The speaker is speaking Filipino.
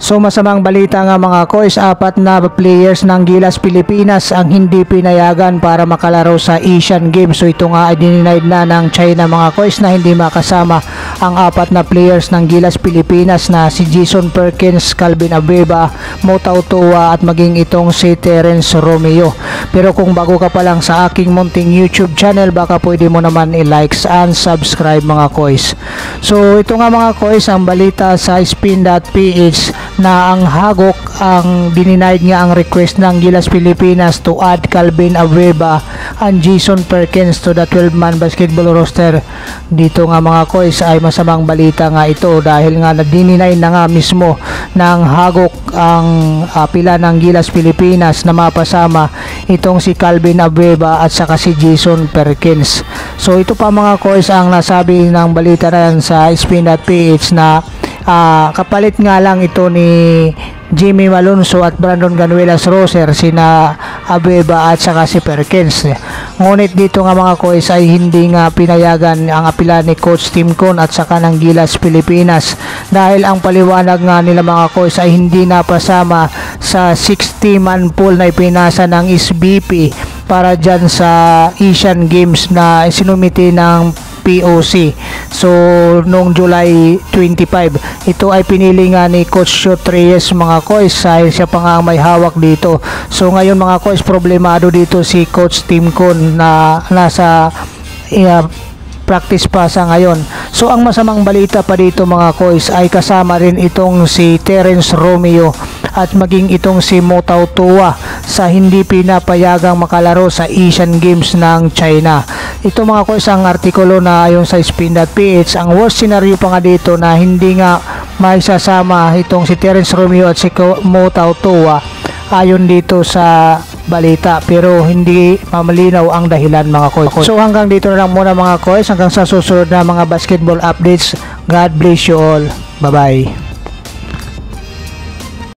So masamang balita nga mga kois, 4 na players ng Gilas Pilipinas ang hindi pinayagan para makalaro sa Asian Games. So ito nga ay denied na ng China mga kois na hindi makasama ang 4 na players ng Gilas Pilipinas na si Jason Perkins, Calvin Abueva, Mo Tautua at maging itong si Terence Romeo. Pero kung bago ka pa lang sa aking munting YouTube channel, baka pwede mo naman i-likes and subscribe mga kois. So ito nga mga kois ang balita sa spin.ph na ang Hagok ang denied nga ang request ng Gilas Pilipinas to add Calvin Abueva and Jason Perkins to the 12-man basketball roster. Dito nga mga kois ay masamang balita nga ito dahil nga na-deny na nga mismo ng Hagok ang pila ng Gilas Pilipinas na mapasama itong si Calvin Abueva at saka si Jason Perkins. So ito pa mga kois ang nasabi ng balita na yan sa spin.ph na kapalit nga lang ito ni Jimmy Malonzo at Brandon Ganuelas Roser, sina Abueva at saka si Perkins. Ngunit dito nga mga kois ay hindi nga pinayagan ang apela ni Coach Tim Con at saka ng Gilas Pilipinas dahil ang paliwanag nga nila mga kois ay hindi napasama sa 60-man pool na ipinasa ng SBP para dyan sa Asian Games na sinumiti ng POC. So noong July 25 ito ay pinili nga ni Coach Shot Reyes mga kois dahil siya pa nga ang may hawak dito. So ngayon mga kois problemado dito si Coach Tim Con na nasa practice pa sa ngayon. So ang masamang balita pa dito mga kois ay kasama rin itong si Terence Romeo at maging itong si Mo Tautua sa hindi pinapayagang makalaro sa Asian Games ng China. Ito mga kois ang artikulo na ayon sa spin.ph, ang worst scenario pa nga dito na hindi nga maisasama itong si Terence Romeo at si Mo Tautua ayon dito sa balita, pero hindi mamalinaw ang dahilan mga kois. So hanggang dito na lang muna mga kois, hanggang sa susunod na mga basketball updates. God bless you all. Bye bye.